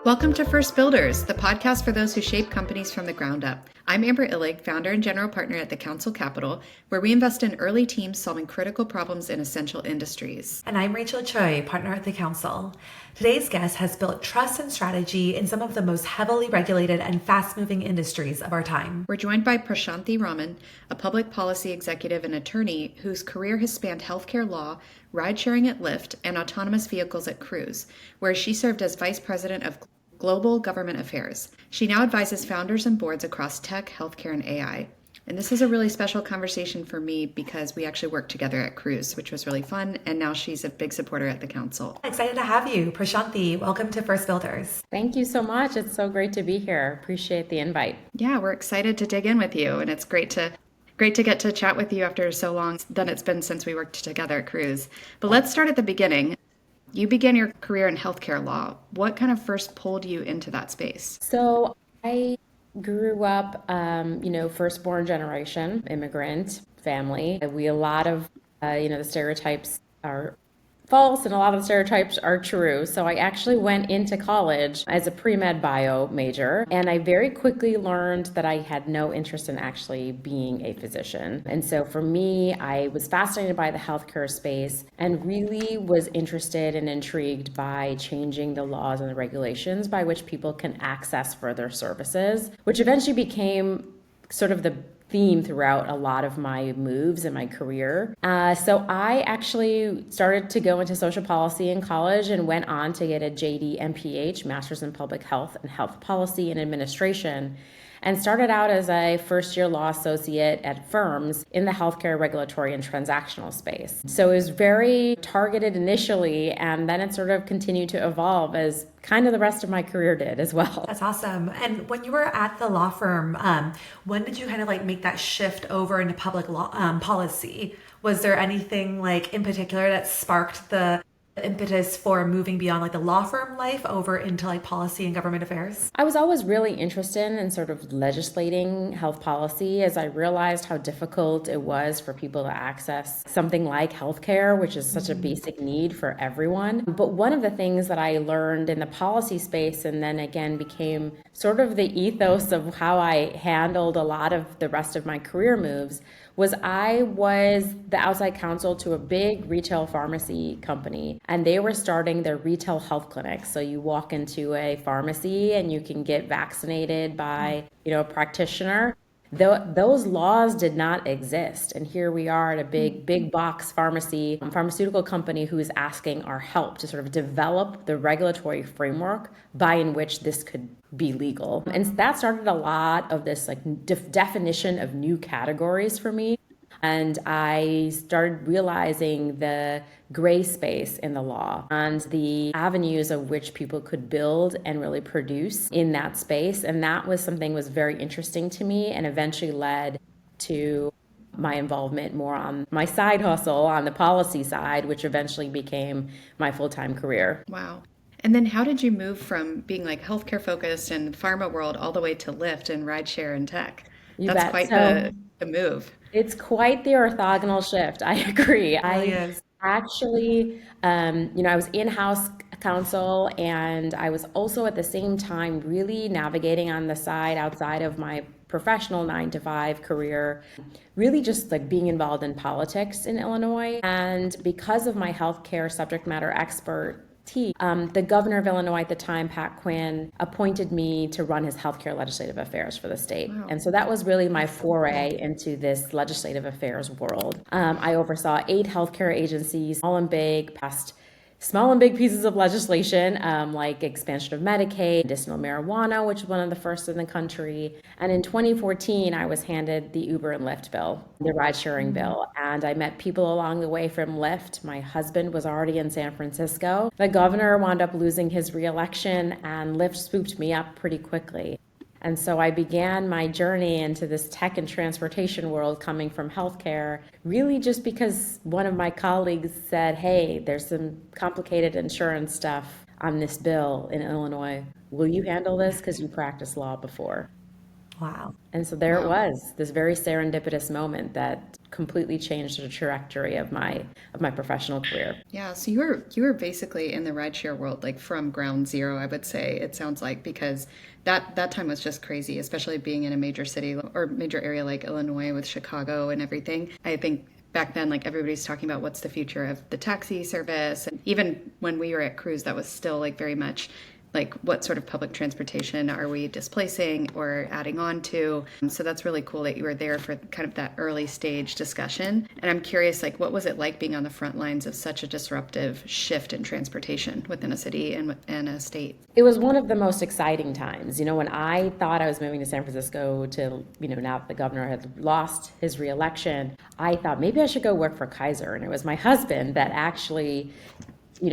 Welcome to First Builders, the podcast for those who shape companies from the ground up. I'm Amber Illig, founder and general partner at the Council Capital, where we invest in early teams solving critical problems in essential industries. And I'm Rachel Tsui, partner at the Council. Today's guest has built trust and strategy in some of the most heavily regulated and fast-moving industries of our time. We're joined by Prashanthi Raman, a public policy executive and attorney whose career has spanned healthcare law, ridesharing at Lyft, and autonomous vehicles at Cruise, where she served as vice president of Global Government Affairs. She now advises founders and boards across tech, healthcare, and AI. And this is a really special conversation for me because we actually worked together at Cruise, which was really fun. And now she's a big supporter at the Council. Excited to have you. Prashanthi, welcome to First Builders. Thank you so much. It's so great to be here. Appreciate the invite. Yeah, we're excited to dig in with you. And it's great to get to chat with you after so long than it's been since we worked together at Cruise. But let's start at the beginning. You began your career in healthcare law. What kind of first pulled you into that space? So I grew up, firstborn generation immigrant family. A lot of, the stereotypes are false and a lot of the stereotypes are true. So I actually went into college as a pre-med bio major, and I very quickly learned that I had no interest in actually being a physician. And so for me, I was fascinated by the healthcare space and really was interested and intrigued by changing the laws and the regulations by which people can access further services, which eventually became sort of the theme throughout a lot of my moves in my career. So I actually started to go into social policy in college and went on to get a JD MPH, Master's in Public Health and Health Policy and Administration, and started out as a first-year law associate at firms in the healthcare regulatory and transactional space. So it was very targeted initially, and then it sort of continued to evolve as kind of the rest of my career did as well. That's awesome. And when you were at the law firm, when did you kind of make that shift over into public law policy? Was there anything in particular that sparked the impetus for moving beyond the law firm life over into policy and government affairs? I was always really interested in sort of legislating health policy as I realized how difficult it was for people to access something like healthcare, which is such a basic need for everyone. But one of the things that I learned in the policy space and then again became sort of the ethos of how I handled a lot of the rest of my career moves was I was the outside counsel to a big retail pharmacy company, and they were starting their retail health clinics. So you walk into a pharmacy and you can get vaccinated by, a practitioner. Those laws did not exist. And here we are at a big box pharmaceutical company who is asking our help to sort of develop the regulatory framework by in which this could be legal. And that started a lot of this definition of new categories for me. And I started realizing the gray space in the law and the avenues of which people could build and really produce in that space. And that was something that was very interesting to me and eventually led to my involvement more on my side hustle on the policy side, which eventually became my full-time career. Wow. And then how did you move from being healthcare focused and pharma world all the way to Lyft and rideshare and tech? That's quite the move. It's quite the orthogonal shift. I agree. I actually, I was in-house counsel, and I was also at the same time really navigating on the side outside of my professional 9-to-5 career, really just being involved in politics in Illinois. And because of my healthcare subject matter expertise, the governor of Illinois at the time, Pat Quinn, appointed me to run his healthcare legislative affairs for the state. Wow. And so that was really my foray into this legislative affairs world. I oversaw 8 healthcare agencies, small and big, passed small and big pieces of legislation, like expansion of Medicaid, medicinal marijuana, which is one of the first in the country. And in 2014, I was handed the Uber and Lyft bill, the ride-sharing bill. And I met people along the way from Lyft. My husband was already in San Francisco. The governor wound up losing his reelection, and Lyft swooped me up pretty quickly. And so I began my journey into this tech and transportation world coming from healthcare, really just because one of my colleagues said, hey, there's some complicated insurance stuff on this bill in Illinois. Will you handle this? Because you practiced law before. Wow. And so there it was, this very serendipitous moment that completely changed the trajectory of my professional career. Yeah, so you were basically in the rideshare world like from ground zero, I would say. It sounds like, because that time was just crazy, especially being in a major city or major area like Illinois with Chicago and everything. I think back then, like, everybody's talking about what's the future of the taxi service, and even when we were at Cruise, that was still like very much like what sort of public transportation are we displacing or adding on to. So that's really cool that you were there for kind of that early stage discussion. And I'm curious, like, what was it like being on the front lines of such a disruptive shift in transportation within a city and a state? It was one of the most exciting times. When I thought I was moving to San Francisco to, now that the governor had lost his reelection, I thought maybe I should go work for Kaiser. And it was my husband that actually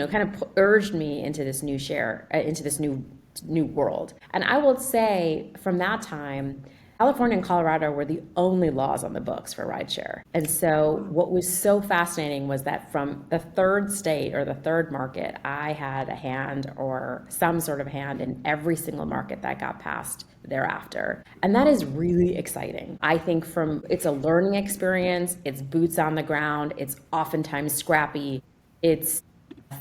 kind of urged me into this new world. And I will say from that time, California and Colorado were the only laws on the books for rideshare. And so what was so fascinating was that from the third state or the third market, I had a hand or some sort of hand in every single market that got passed thereafter. And that is really exciting. I think it's a learning experience, it's boots on the ground, it's oftentimes scrappy, it's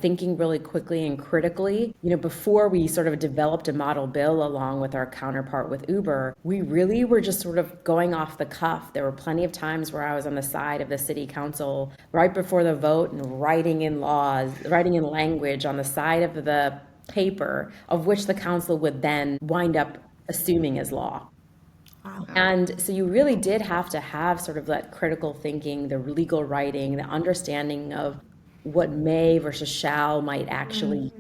thinking really quickly and critically. Before we sort of developed a model bill along with our counterpart with Uber, we really were just sort of going off the cuff. There were plenty of times where I was on the side of the city council right before the vote and writing in language on the side of the paper, of which the council would then wind up assuming as law. Wow. And so you really did have to have sort of that critical thinking, the legal writing, the understanding of what may versus shall might actually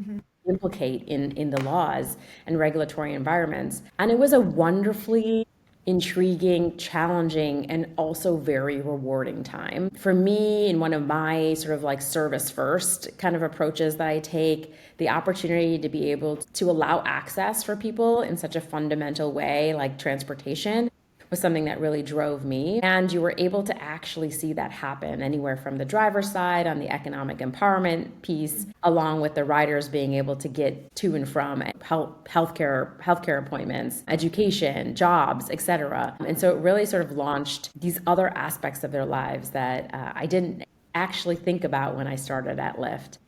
implicate in the laws and regulatory environments. And it was a wonderfully intriguing, challenging, and also very rewarding time. For me, in one of my sort of like service first kind of approaches that I take, the opportunity to be able to allow access for people in such a fundamental way, like transportation, was something that really drove me. And you were able to actually see that happen anywhere from the driver's side on the economic empowerment piece, along with the riders being able to get to and from healthcare appointments, education, jobs, etc. And so it really sort of launched these other aspects of their lives that I didn't actually think about when I started at Lyft.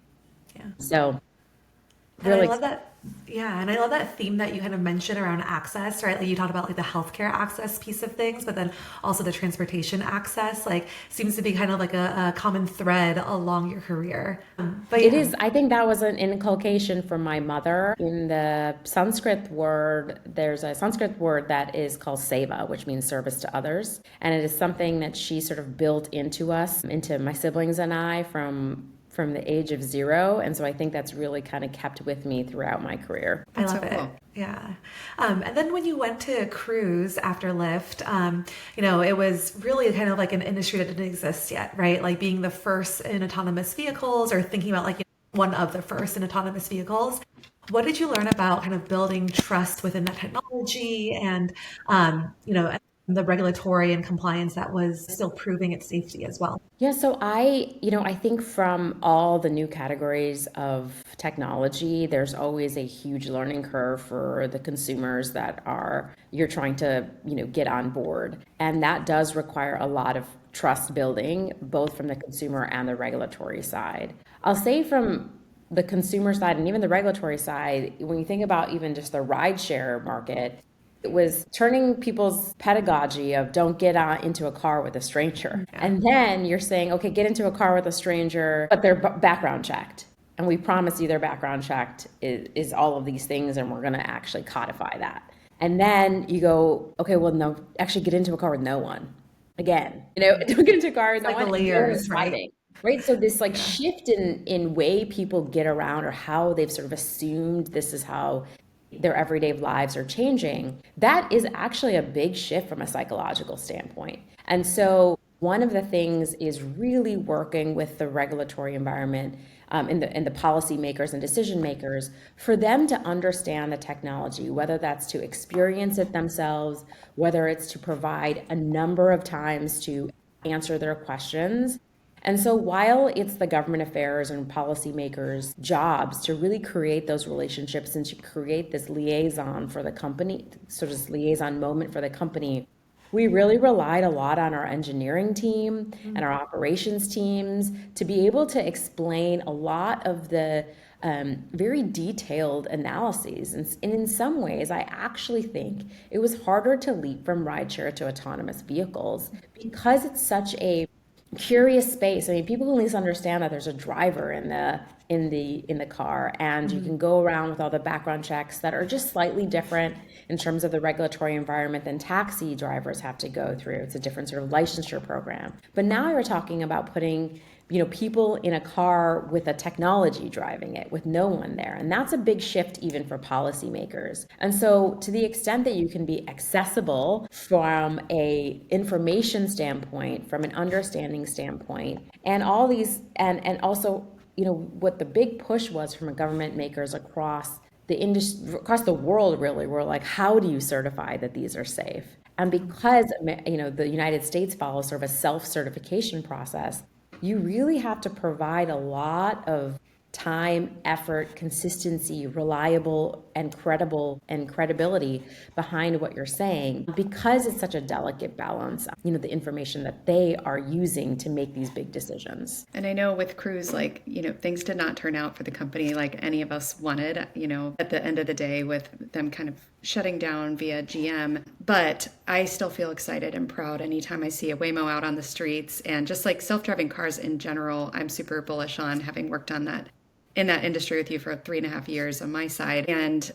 Yeah. So really, and I love that. Yeah, and I love that theme that you kind of mentioned around access, right? Like you talked about like the healthcare access piece of things, but then also the transportation access, like seems to be kind of like a common thread along your career. But it is, I think that was an inculcation from my mother. In the Sanskrit word, there's a Sanskrit word that is called seva, which means service to others. And it is something that she sort of built into us, into my siblings and I from the age of 0. And so I think that's really kind of kept with me throughout my career. I love it. Yeah. And then when you went to Cruise after Lyft, it was really kind of like an industry that didn't exist yet, right? Like being the first in autonomous vehicles, or thinking about like one of the first in autonomous vehicles. What did you learn about kind of building trust within that technology and, the regulatory and compliance that was still proving its safety as well? Yeah, so I think from all the new categories of technology, there's always a huge learning curve for the consumers that you're trying to, get on board. And that does require a lot of trust building, both from the consumer and the regulatory side. I'll say from the consumer side and even the regulatory side, when you think about even just the rideshare market, it was turning people's pedagogy of don't get into a car with a stranger. Yeah. And then you're saying, okay, get into a car with a stranger, but they're background checked. And we promise you their background checked is all of these things, and we're going to actually codify that. And then you go, okay, well, no, actually get into a car with no one. Again, don't get into a car with no one. Layers, right? Right. So this shift in way people get around, or how they've sort of assumed this is how their everyday lives are changing, that is actually a big shift from a psychological standpoint. And so one of the things is really working with the regulatory environment and the policymakers and decision makers for them to understand the technology, whether that's to experience it themselves, whether it's to provide a number of times to answer their questions. And so while it's the government affairs and policymakers' jobs to really create those relationships and to create this liaison for the company, sort of this liaison moment for the company, We really relied a lot on our engineering team and our operations teams to be able to explain a lot of the very detailed analyses. And in some ways, I actually think it was harder to leap from rideshare to autonomous vehicles because it's such a curious space. I mean, people at least understand that there's a driver in the car, and you can go around with all the background checks that are just slightly different in terms of the regulatory environment than taxi drivers have to go through. It's a different sort of licensure program. But now you're talking about putting people in a car with a technology driving it with no one there. And that's a big shift even for policymakers. And so to the extent that you can be accessible from a information standpoint, from an understanding standpoint, and all these, and also, what the big push was from government makers across the industry, across the world, really, were like, how do you certify that these are safe? And because, the United States follows sort of a self-certification process, you really have to provide a lot of time, effort, consistency, reliable and credibility behind what you're saying, because it's such a delicate balance, the information that they are using to make these big decisions. And I know with Cruise, things did not turn out for the company like any of us wanted, at the end of the day, with them kind of shutting down via GM. But I still feel excited and proud anytime I see a Waymo out on the streets, and just like self-driving cars in general, I'm super bullish on, having worked on that in that industry with you for 3.5 years on my side. And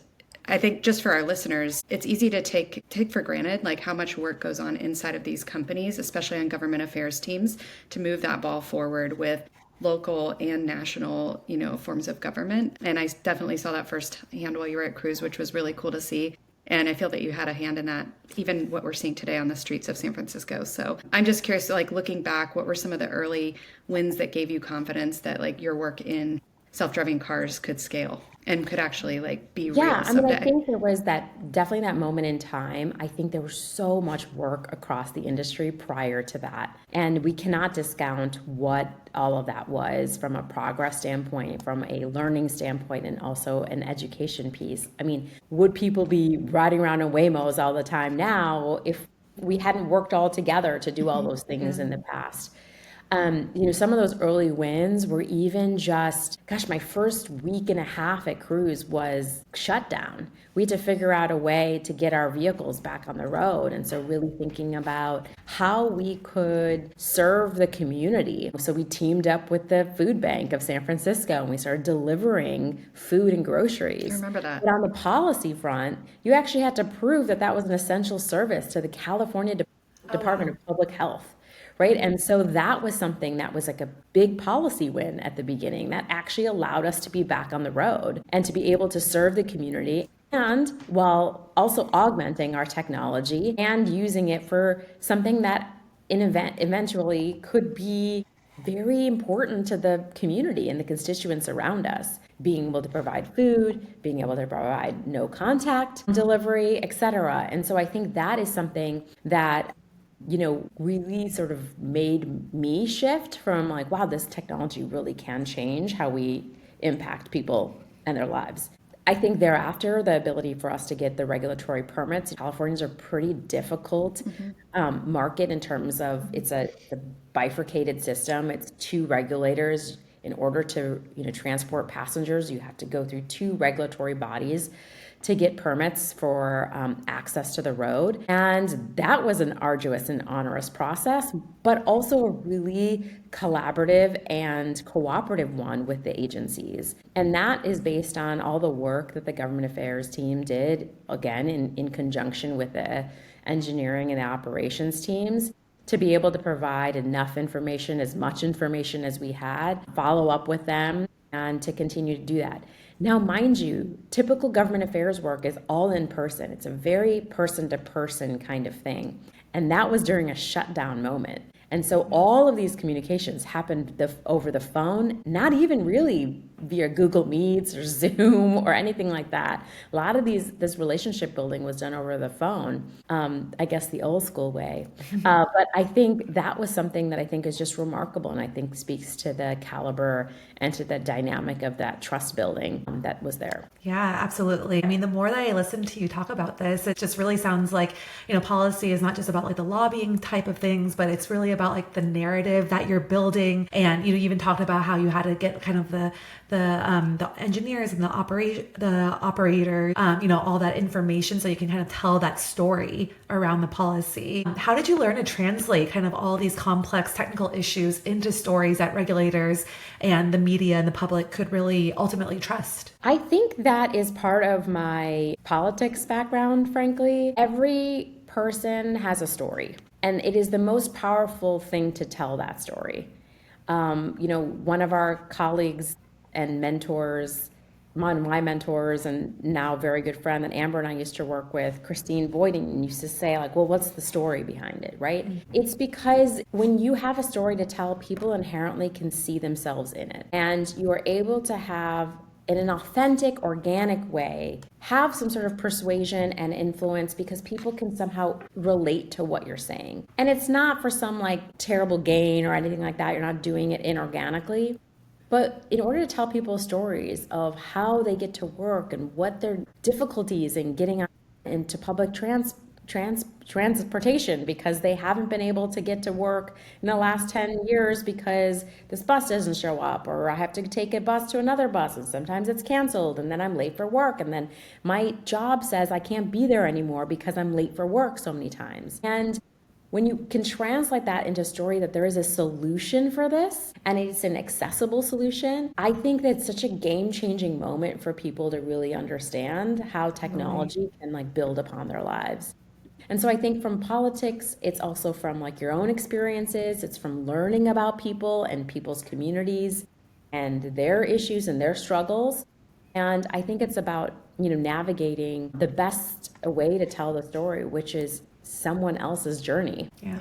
I think just for our listeners, it's easy to take for granted like how much work goes on inside of these companies, especially on government affairs teams, to move that ball forward with local and national, forms of government. And I definitely saw that firsthand while you were at Cruise, which was really cool to see. And I feel that you had a hand in that, even what we're seeing today on the streets of San Francisco. So I'm just curious, like looking back, what were some of the early wins that gave you confidence that like your work in self-driving cars could scale and could actually like be real someday? I think there was definitely that moment in time. I think there was so much work across the industry prior to that. And we cannot discount what all of that was from a progress standpoint, from a learning standpoint, and also an education piece. I mean, would people be riding around in Waymos all the time now if we hadn't worked all together to do all those things in the past? Some of those early wins were even just, my first week and a half at Cruise was shut down. We had to figure out a way to get our vehicles back on the road. And so really thinking about how we could serve the community. So we teamed up with the food bank of San Francisco, and we started delivering food and groceries. I remember that. But on the policy front, you actually had to prove that that was an essential service to the California Department of Public Health. Right. And so that was something that was like a big policy win at the beginning that actually allowed us to be back on the road and to be able to serve the community, and while also augmenting our technology and using it for something that eventually could be very important to the community and the constituents around us, being able to provide food, being able to provide no contact delivery, et cetera. And so I think that is something that really sort of made me shift from like, wow, this technology really can change how we impact people and their lives. I think thereafter, the ability for us to get the regulatory permits, Californians are pretty difficult market in terms of it's a bifurcated system. It's two regulators. In order to transport passengers, you have to go through two regulatory bodies to get permits for access to the road. And that was an arduous and onerous process, but also a really collaborative and cooperative one with the agencies. And that is based on all the work that the government affairs team did, again, in conjunction with the engineering and the operations teams, to be able to provide enough information, as much information as we had, follow up with them, and to continue to do that. Now, mind you, typical government affairs work is all in person. It's a very person-to-person kind of thing. And that was during a shutdown moment. And so all of these communications happened over the phone, not even really via Google Meets or Zoom or anything like that. A lot of this relationship building was done over the phone, I guess the old school way. But I think that was something that I think is just remarkable, and I think speaks to the caliber and to the dynamic of that trust building that was there. Yeah, absolutely. I mean, the more that I listen to you talk about this, it just really sounds like, policy is not just about like the lobbying type of things, but it's really about like the narrative that you're building. And you even talked about how you had to get kind of the engineers and the operator, all that information so you can kind of tell that story around the policy. How did you learn to translate kind of all these complex technical issues into stories that regulators and the media and the public could really ultimately trust? I think that is part of my politics background, frankly. Every person has a story, and it is the most powerful thing to tell that story. One of our colleagues and mentors, one of my mentors and now very good friend that Amber and I used to work with, Christine Boyding, used to say like, well, what's the story behind it, right? Mm-hmm. It's because when you have a story to tell, people inherently can see themselves in it. And you are able to have, in an authentic, organic way, have some sort of persuasion and influence because people can somehow relate to what you're saying. And it's not for some like terrible gain or anything like that. You're not doing it inorganically. But in order to tell people stories of how they get to work and what their difficulties in getting into public transportation because they haven't been able to get to work in the last 10 years because this bus doesn't show up, or I have to take a bus to another bus and sometimes it's canceled and then I'm late for work and then my job says I can't be there anymore because I'm late for work so many times. And when you can translate that into a story that there is a solution for this and it's an accessible solution, I think that's such a game-changing moment for people to really understand how technology can like build upon their lives. And so I think from politics, it's also from like your own experiences, it's from learning about people and people's communities and their issues and their struggles. And I think it's about, navigating the best way to tell the story, which is someone else's journey. Yeah.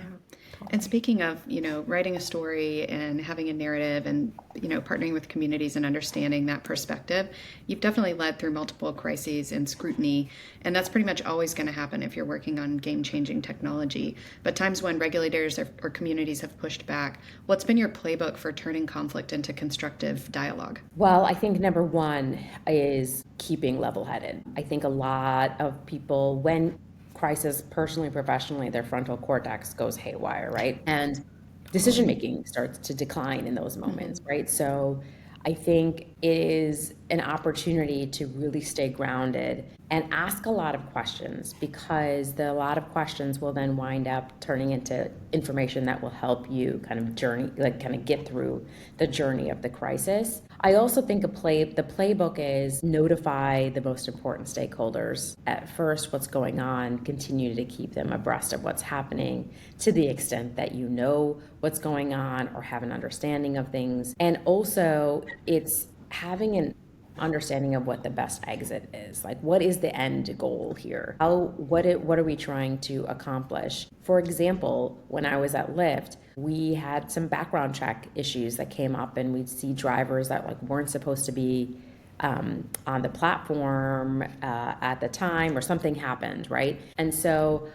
And speaking of, writing a story and having a narrative and, partnering with communities and understanding that perspective, you've definitely led through multiple crises and scrutiny. And that's pretty much always going to happen if you're working on game-changing technology. But times when regulators or communities have pushed back, what's been your playbook for turning conflict into constructive dialogue? Well, I think number one is keeping level-headed. I think a lot of people, when crisis, personally, professionally, their frontal cortex goes haywire, right? And decision making starts to decline in those moments, right? So I think it is an opportunity to really stay grounded and ask a lot of questions, because a lot of questions will then wind up turning into information that will help you kind of get through the journey of the crisis. I also think the playbook is notify the most important stakeholders at first what's going on, continue to keep them abreast of what's happening to the extent that you know what's going on or have an understanding of things. And also it's having an understanding of what the best exit is. Like, what is the end goal here? What are we trying to accomplish? For example, when I was at Lyft, we had some background check issues that came up, and we'd see drivers that weren't supposed to be on the platform at the time, or something happened, right? And so,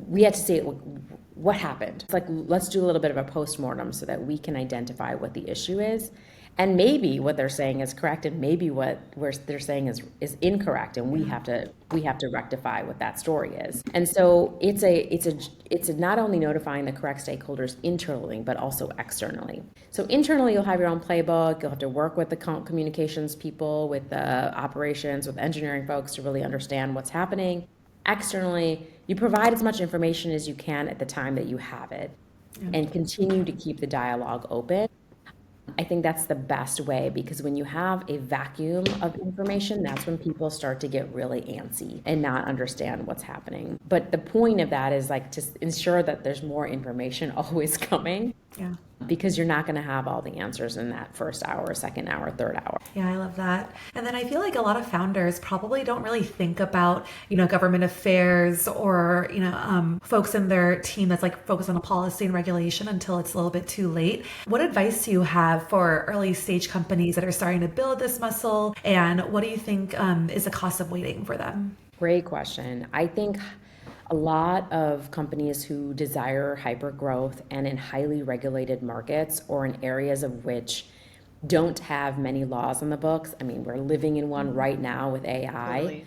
we had to say, what happened? It's like, let's do a little bit of a postmortem so that we can identify what the issue is. And maybe what they're saying is correct, and maybe what they're saying is incorrect, and we have to rectify what that story is. And so it's not only notifying the correct stakeholders internally, but also externally. So internally, you'll have your own playbook. You'll have to work with the communications people, with the operations, with engineering folks to really understand what's happening. Externally, you provide as much information as you can at the time that you have it, and continue to keep the dialogue open. I think that's the best way, because when you have a vacuum of information, that's when people start to get really antsy and not understand what's happening. But the point of that is to ensure that there's more information always coming. Yeah. because you're not going to have all the answers in that first hour, second hour, third hour. Yeah, I love that. And then I feel like a lot of founders probably don't really think about, government affairs or, folks in their team that's like focused on a policy and regulation until it's a little bit too late. What advice do you have for early stage companies that are starting to build this muscle? And what do you think is the cost of waiting for them? Great question. I think a lot of companies who desire hyper growth and in highly regulated markets or in areas of which don't have many laws on the books. I mean, we're living in one right now with AI. Totally.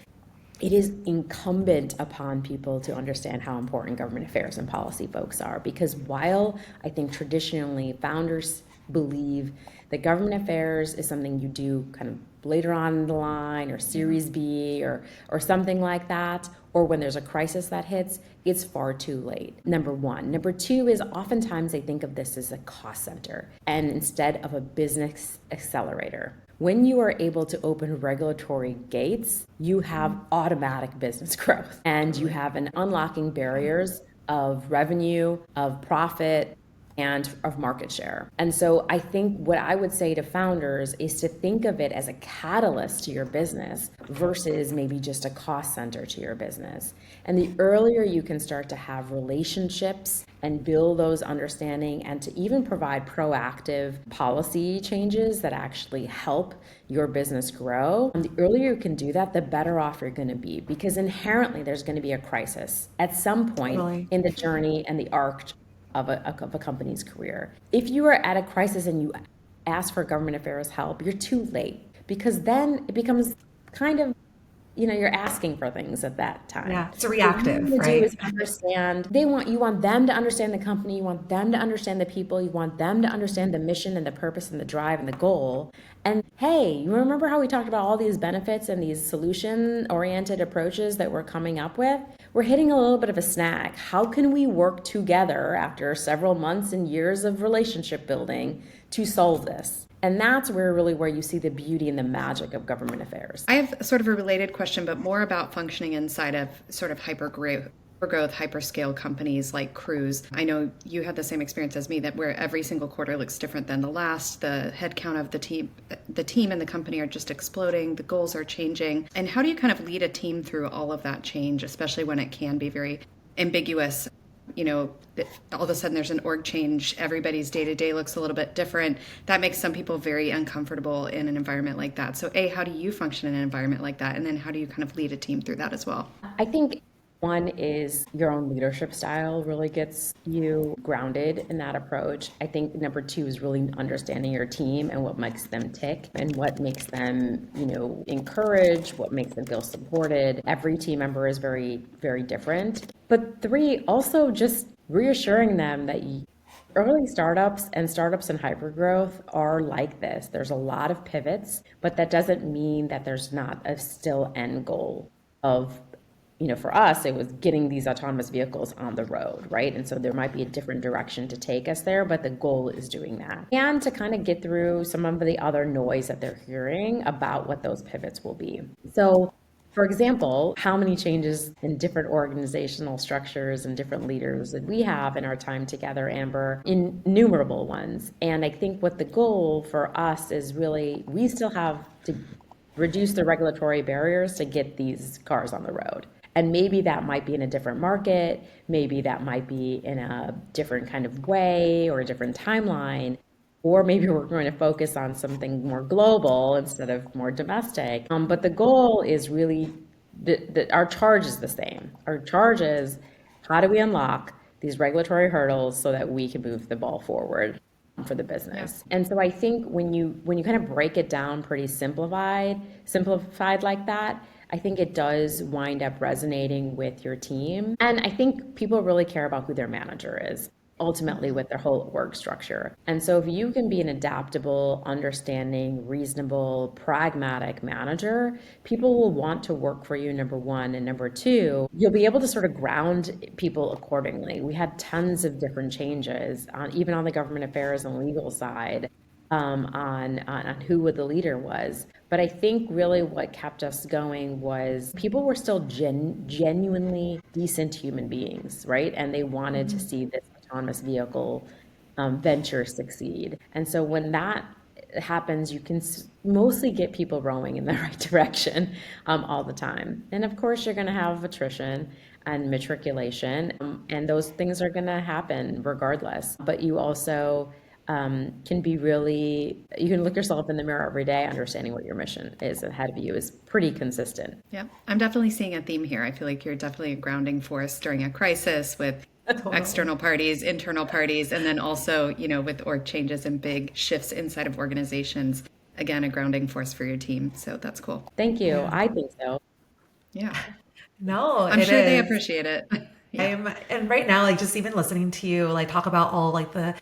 It is incumbent upon people to understand how important government affairs and policy folks are, because while I think traditionally founders believe that government affairs is something you do kind of later on in the line or Series B or something like that, or when there's a crisis that hits, it's far too late, number one. Number two is oftentimes they think of this as a cost center and instead of a business accelerator. When you are able to open regulatory gates, you have automatic business growth and you have an unlocking barriers of revenue, of profit, and of market share. And so I think what I would say to founders is to think of it as a catalyst to your business versus maybe just a cost center to your business. And the earlier you can start to have relationships and build those understanding and to even provide proactive policy changes that actually help your business grow, and the earlier you can do that, the better off you're going to be, because inherently there's going to be a crisis at some point in the journey and the arc of a company's career. If you are at a crisis and you ask for government affairs help, you're too late, because then it becomes kind of, you're asking for things at that time. Yeah, it's reactive, what you right? Do is understand. You want them to understand the company. You want them to understand the people. You want them to understand the mission and the purpose and the drive and the goal. And hey, you remember how we talked about all these benefits and these solution-oriented approaches that we're coming up with? We're hitting a little bit of a snag. How can we work together after several months and years of relationship building to solve this? And that's where you see the beauty and the magic of government affairs. I have sort of a related question, but more about functioning inside of sort of hypergrowth, hyperscale companies like Cruise. I know you had the same experience as me, that where every single quarter looks different than the last. The headcount of the team and the company are just exploding. The goals are changing. And how do you kind of lead a team through all of that change, especially when it can be very ambiguous? All of a sudden there's an org change. Everybody's day-to-day looks a little bit different. That makes some people very uncomfortable in an environment like that. So how do you function in an environment like that? And then how do you kind of lead a team through that as well? I think one is your own leadership style really gets you grounded in that approach. I think number two is really understanding your team and what makes them tick and what makes them, encouraged, what makes them feel supported. Every team member is very, very different. But three, also just reassuring them that early startups and startups in hypergrowth are like this. There's a lot of pivots, but that doesn't mean that there's not a still end goal of, for us, it was getting these autonomous vehicles on the road, right? And so there might be a different direction to take us there, but the goal is doing that. And to kind of get through some of the other noise that they're hearing about what those pivots will be. So, for example, how many changes in different organizational structures and different leaders that we have in our time together, Amber? Innumerable ones. And I think what the goal for us is really, we still have to reduce the regulatory barriers to get these cars on the road. And maybe that might be in a different market, maybe that might be in a different kind of way or a different timeline, or maybe we're going to focus on something more global instead of more domestic. But the goal is really, our charge is the same. Our charge is, how do we unlock these regulatory hurdles so that we can move the ball forward for the business? Yeah. And so I think when you kind of break it down pretty simplified like that, I think it does wind up resonating with your team. And I think people really care about who their manager is, ultimately with their whole org structure. And so if you can be an adaptable, understanding, reasonable, pragmatic manager, people will want to work for you, number one. And number two, you'll be able to sort of ground people accordingly. We had tons of different changes, even on the government affairs and legal side, on who the leader was. But I think really what kept us going was people were still genuinely decent human beings, right? And they wanted to see this autonomous vehicle ventures succeed. And so when that happens, you can mostly get people rowing in the right direction all the time. And of course, you're going to have attrition and matriculation, and those things are going to happen regardless. But you also can be really, you can look yourself in the mirror every day, understanding what your mission is ahead of you is pretty consistent. Yeah, I'm definitely seeing a theme here. I feel like you're definitely a grounding force during a crisis with external parties, internal parties, and then also, with org changes and big shifts inside of organizations. Again, a grounding force for your team. So that's cool. Thank you. Yeah. I think so. Yeah. No, I'm sure they appreciate it. Yeah. And right now, like just even listening to you, like talk about all like the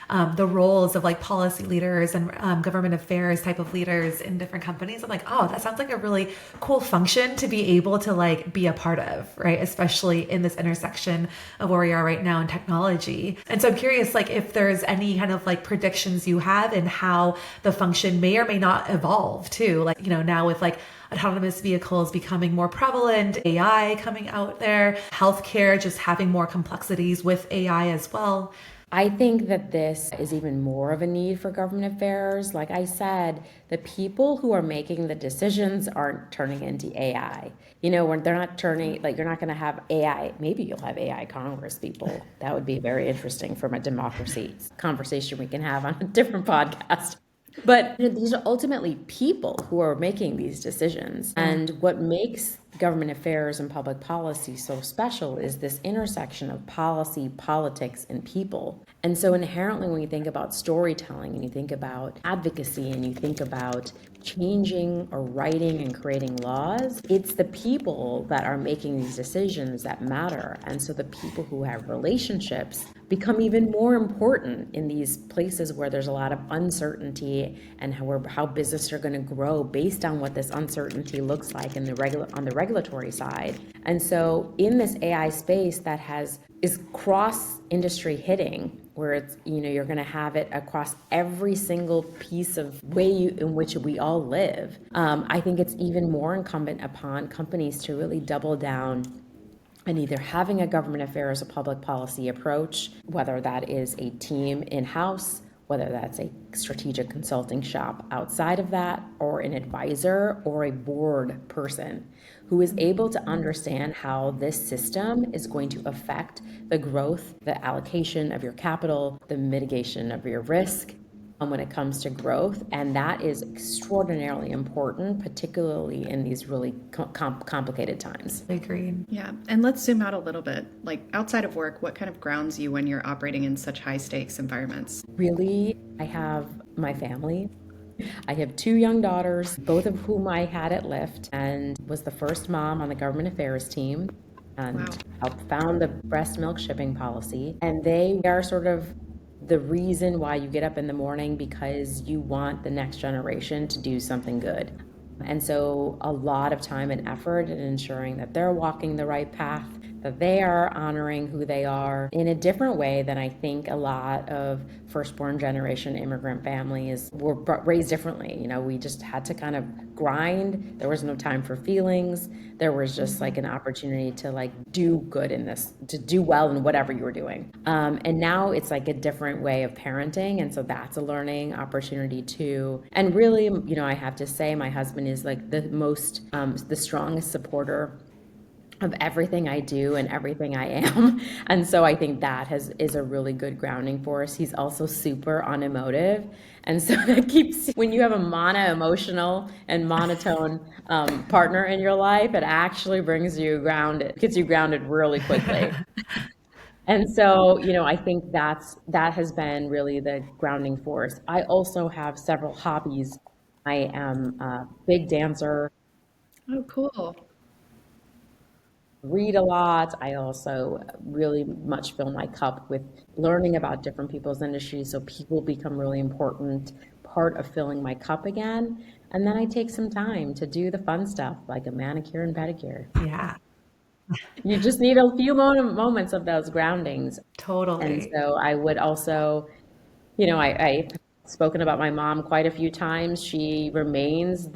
roles of like policy leaders and government affairs type of leaders in different companies. I'm like, oh, that sounds like a really cool function to be able to like be a part of, right? Especially in this intersection of where we are right now in technology. And so I'm curious, like if there's any kind of like predictions you have in how the function may or may not evolve too, like, now with like autonomous vehicles becoming more prevalent, AI coming out there, healthcare just having more complexities with AI as well. I think that this is even more of a need for government affairs. Like I said, the people who are making the decisions aren't turning into AI. When they're not turning, like you're not going to have AI. Maybe you'll have AI Congress people. That would be very interesting from a democracy conversation we can have on a different podcast. But these are ultimately people who are making these decisions. And what makes government affairs and public policy so special is this intersection of policy, politics, and people. And so inherently, when you think about storytelling and you think about advocacy and you think about changing or writing and creating laws, it's the people that are making these decisions that matter. And so the people who have relationships become even more important in these places where there's a lot of uncertainty and how businesses are going to grow based on what this uncertainty looks like on the regulatory side. And so in this AI space that is cross industry hitting, where it's, you're going to have it across every single piece of way in which we all live, I think it's even more incumbent upon companies to really double down and either having a government affairs or public policy approach, whether that is a team in-house, whether that's a strategic consulting shop outside of that, or an advisor or a board person who is able to understand how this system is going to affect the growth, the allocation of your capital, the mitigation of your risk, when it comes to growth. And that is extraordinarily important, particularly in these really complicated times. Agreed. Yeah. And let's zoom out a little bit. Like outside of work, what kind of grounds you when you're operating in such high stakes environments? Really, I have my family. I have 2 young daughters, both of whom I had at Lyft, and was the first mom on the government affairs team and helped found the breast milk shipping policy. And they are sort of the reason why you get up in the morning, because you want the next generation to do something good. And so a lot of time and effort in ensuring that they're walking the right path, that they are honoring who they are in a different way than I think a lot of firstborn generation immigrant families were raised differently. We just had to kind of grind. There was no time for feelings. There was just like an opportunity to like do good in this, to do well in whatever you were doing. And now it's like a different way of parenting. And so that's a learning opportunity too. And really, I have to say my husband is like the strongest supporter of everything I do and everything I am. And so I think that is a really good grounding for us. He's also super unemotive. And so that keeps, when you have a mono-emotional and monotone partner in your life, it actually gets you grounded really quickly. And so, I think that has been really the grounding force. I also have several hobbies. I am a big dancer. Oh, cool. Read a lot. I also really much fill my cup with learning about different people's industries. So people become really important part of filling my cup again. And then I take some time to do the fun stuff like a manicure and pedicure. Yeah. You just need a few moments of those groundings. Totally. And so I would also, I've spoken about my mom quite a few times. She remains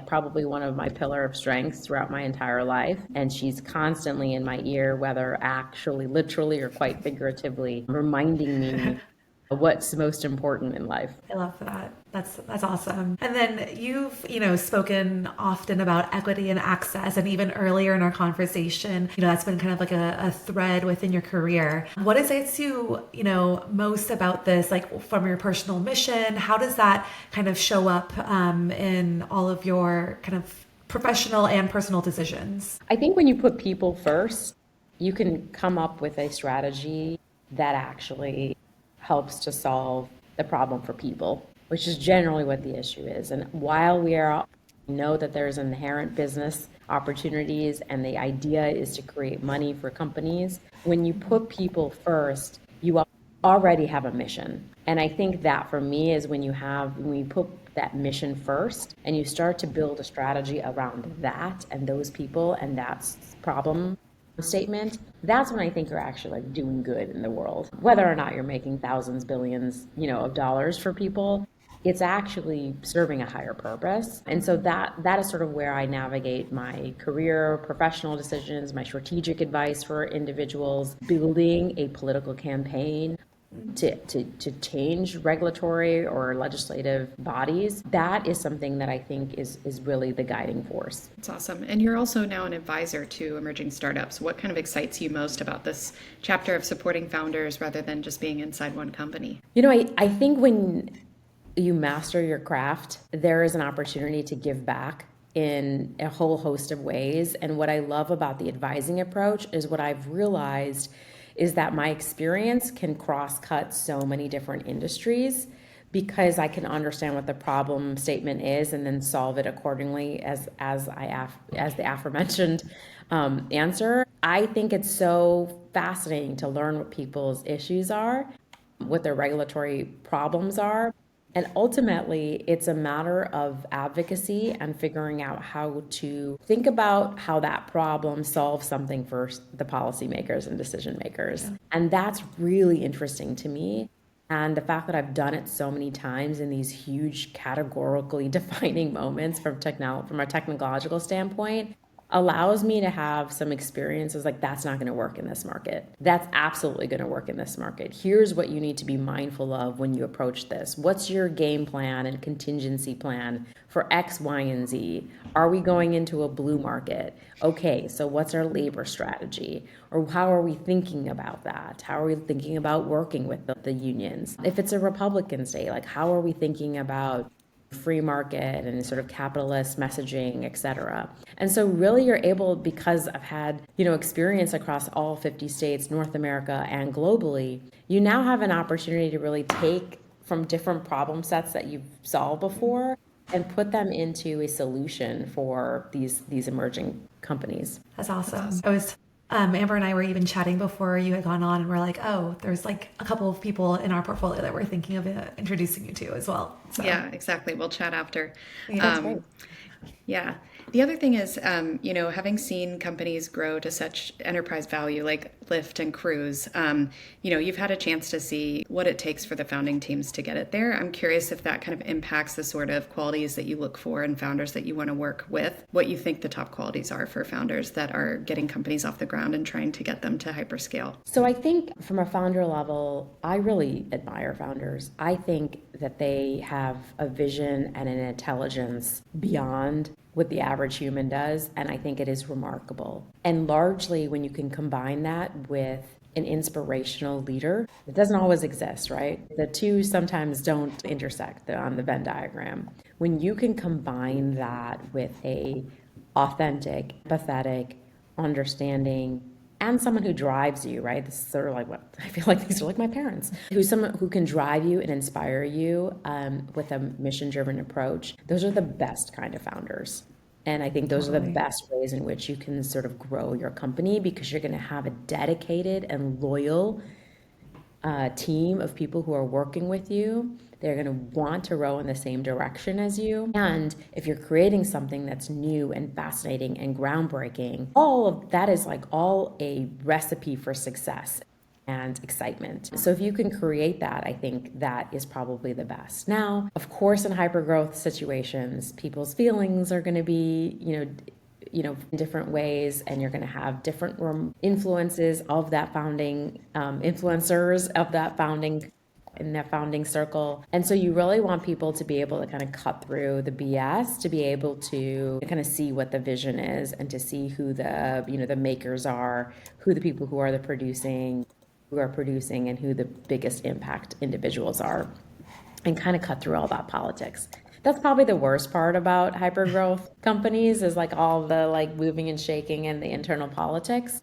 probably one of my pillar of strengths throughout my entire life. And she's constantly in my ear, whether actually literally or quite figuratively, reminding me what's most important in life. I love that. That's awesome. And then you've, spoken often about equity and access, and even earlier in our conversation, that's been kind of like a thread within your career. What excites you, most about this, like from your personal mission? How does that kind of show up in all of your kind of professional and personal decisions? I think when you put people first, you can come up with a strategy that actually helps to solve the problem for people, which is generally what the issue is. And while we know that there's inherent business opportunities and the idea is to create money for companies, when you put people first, you already have a mission. And I think that for me is when you put that mission first and you start to build a strategy around that and those people and that problem statement, that's when I think you're actually like doing good in the world. Whether or not you're making thousands, billions, of dollars for people, it's actually serving a higher purpose. And so that is sort of where I navigate my career, professional decisions, my strategic advice for individuals, building a political campaign to change regulatory or legislative bodies. That is something that I think is really the guiding force. That's awesome. And you're also now an advisor to emerging startups. What kind of excites you most about this chapter of supporting founders rather than just being inside one company? I think when you master your craft, there is an opportunity to give back in a whole host of ways. And what I love about the advising approach is what I've realized is that my experience can cross-cut so many different industries because I can understand what the problem statement is and then solve it accordingly as the aforementioned answer. I think it's so fascinating to learn what people's issues are, what their regulatory problems are. And ultimately, it's a matter of advocacy and figuring out how to think about how that problem solves something for the policymakers and decision makers. Yeah. And that's really interesting to me. And the fact that I've done it so many times in these huge categorically defining moments from a technological standpoint allows me to have some experiences like that's not going to work in this market. That's absolutely going to work in this market. Here's what you need to be mindful of when you approach this. What's your game plan and contingency plan for X, Y, and Z? Are we going into a blue market? Okay, so what's our labor strategy? Or how are we thinking about that? How are we thinking about working with the unions? If it's a Republican state, like how are we thinking about free market and sort of capitalist messaging, et cetera. And so really you're able, because I've had, experience across all 50 states, North America and globally, you now have an opportunity to really take from different problem sets that you've solved before and put them into a solution for these emerging companies. That's awesome. Amber and I were even chatting before you had gone on, and we're like, oh, there's like a couple of people in our portfolio that we're thinking of introducing you to as well. So. Yeah, exactly. We'll chat after. Yeah, that's great. Yeah. The other thing is, having seen companies grow to such enterprise value like Lyft and Cruise, you've had a chance to see what it takes for the founding teams to get it there. I'm curious if that kind of impacts the sort of qualities that you look for in founders that you want to work with, what you think the top qualities are for founders that are getting companies off the ground and trying to get them to hyperscale. So I think from a founder level, I really admire founders. I think that they have a vision and an intelligence beyond what the average human does, and I think it is remarkable. And largely when you can combine that with an inspirational leader, it doesn't always exist, right? The two sometimes don't intersect on the Venn diagram. When you can combine that with a authentic, empathetic, understanding, and someone who drives you, right? This is sort of like what I feel like these are like my parents, who's someone who can drive you and inspire you with a mission-driven approach. Those are the best kind of founders. And I think those are the best ways in which you can sort of grow your company because you're going to have a dedicated and loyal team of people who are working with you. They're going to want to row in the same direction as you. And if you're creating something that's new and fascinating and groundbreaking, all of that is like all a recipe for success and excitement. So if you can create that, I think that is probably the best. Now, of course, in hypergrowth situations, people's feelings are going to be, in different ways, and you're going to have different influences of that founding, influencers of that founding in that founding circle. And so you really want people to be able to kind of cut through the BS, to be able to kind of see what the vision is and to see who the, the makers are, who the people who are producing and who the biggest impact individuals are, and kind of cut through all that politics. That's probably the worst part about hypergrowth companies is like all the like moving and shaking and the internal politics.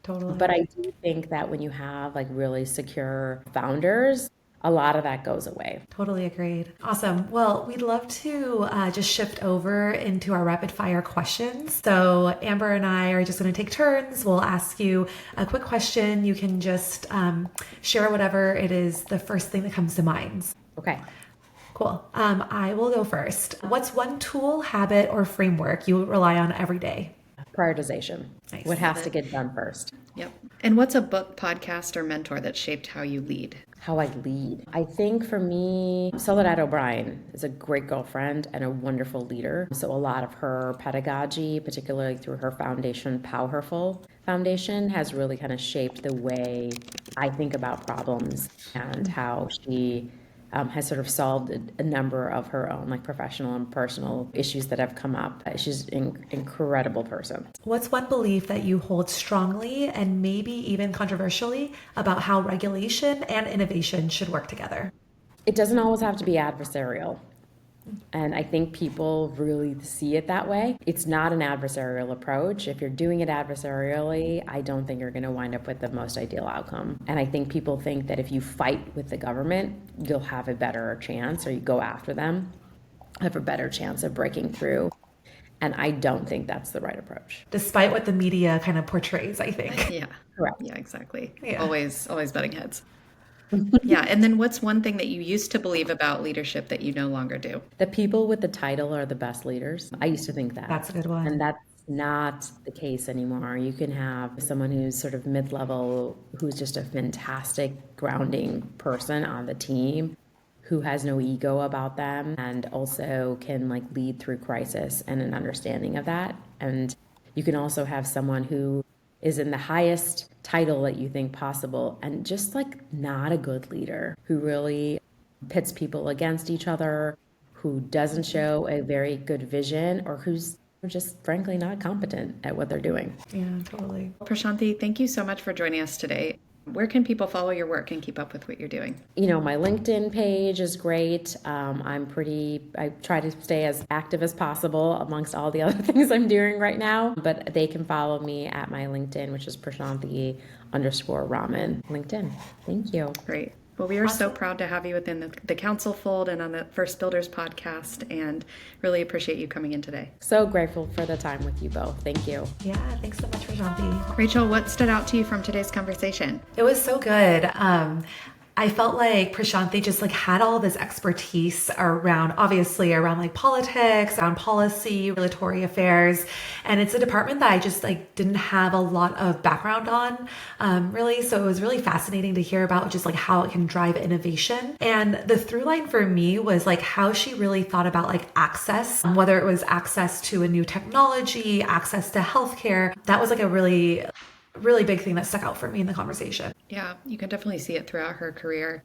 Totally. But I do think that when you have like really secure founders, a lot of that goes away. Totally agreed. Awesome. Well, we'd love to just shift over into our rapid fire questions. So Amber and I are just going to take turns. We'll ask you a quick question. You can just share whatever it is, the first thing that comes to mind. Okay. Cool. I will go first. What's one tool, habit, or framework you rely on every day? Prioritization. Nice. What has to get done first? Yep. And what's a book, podcast, or mentor that shaped how you lead? How I lead. I think for me, Soledad O'Brien is a great girlfriend and a wonderful leader. So a lot of her pedagogy, particularly through her foundation, Powerful Foundation, has really kind of shaped the way I think about problems and how she has sort of solved a number of her own like professional and personal issues that have come up. She's an incredible person. What's one belief that you hold strongly and maybe even controversially about how regulation and innovation should work together? It doesn't always have to be adversarial. And I think people really see it that way. It's not an adversarial approach. If you're doing it adversarially, I don't think you're going to wind up with the most ideal outcome. And I think people think that if you fight with the government, you'll have a better chance, or you go after them, have a better chance of breaking through. And I don't think that's the right approach. Despite what the media kind of portrays, I think. Yeah. Correct. Yeah, exactly. Yeah. Always butting heads. Yeah. And then what's one thing that you used to believe about leadership that you no longer do? The people with the title are the best leaders. I used to think that. That's a good one. And that's not the case anymore. You can have someone who's sort of mid-level, who's just a fantastic grounding person on the team, who has no ego about them and also can like lead through crisis and an understanding of that. And you can also have someone who is in the highest title that you think possible and just like not a good leader, who really pits people against each other, who doesn't show a very good vision, or who's just frankly not competent at what they're doing. Yeah, totally. Prashanthi, thank you so much for joining us today. Where can people follow your work and keep up with what you're doing? My LinkedIn page is great. I try to stay as active as possible amongst all the other things I'm doing right now, but they can follow me at my LinkedIn, which is Prashanthi _Raman LinkedIn. Thank you. Great. Well, we are so proud to have you within the council fold and on the First Builders podcast, and really appreciate you coming in today. So grateful for the time with you both. Thank you. Yeah, thanks so much, Prashanthi. Rachel, what stood out to you from today's conversation? It was so good. I felt like Prashanthi just like had all this expertise around like politics, around policy, regulatory affairs. And it's a department that I just like didn't have a lot of background on, really. So it was really fascinating to hear about just like how it can drive innovation. And the through line for me was like how she really thought about like access, whether it was access to a new technology, access to healthcare. That was like a really big thing that stuck out for me in the conversation. Yeah, you can definitely see it throughout her career.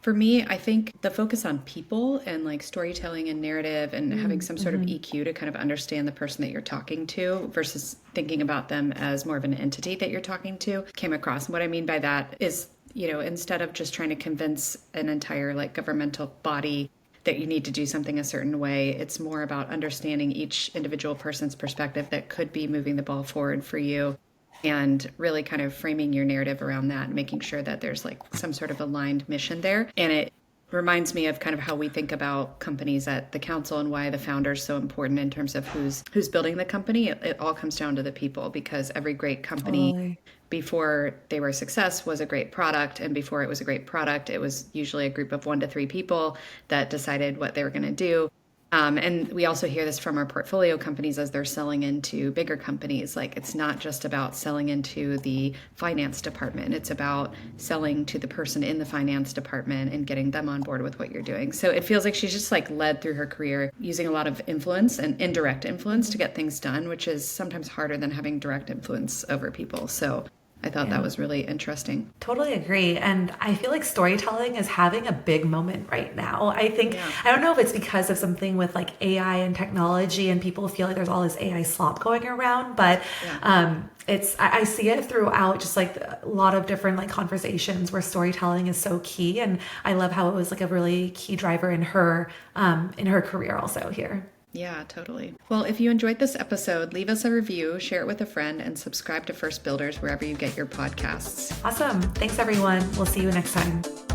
For me, I think the focus on people and like storytelling and narrative and having some sort of EQ to kind of understand the person that you're talking to versus thinking about them as more of an entity that you're talking to came across. And what I mean by that is, instead of just trying to convince an entire like governmental body that you need to do something a certain way, it's more about understanding each individual person's perspective that could be moving the ball forward for you, and really kind of framing your narrative around that and making sure that there's like some sort of aligned mission there. And it reminds me of kind of how we think about companies at the council and why the founder is so important in terms of who's building the company. It all comes down to the people, because every great company before they were a success was a great product. And before it was a great product, it was usually a group of 1 to 3 people that decided what they were going to do. And we also hear this from our portfolio companies as they're selling into bigger companies. Like, it's not just about selling into the finance department. It's about selling to the person in the finance department and getting them on board with what you're doing. So it feels like she's just like led through her career using a lot of influence and indirect influence to get things done, which is sometimes harder than having direct influence over people. So I thought that was really interesting. Totally agree. And I feel like storytelling is having a big moment right now. I think, I don't know if it's because of something with like AI and technology and people feel like there's all this AI slop going around, but I see it throughout just like a lot of different like conversations where storytelling is so key. And I love how it was like a really key driver in her career also here. Yeah, totally. Well, if you enjoyed this episode, leave us a review, share it with a friend, and subscribe to First Builders wherever you get your podcasts. Awesome. Thanks, everyone. We'll see you next time.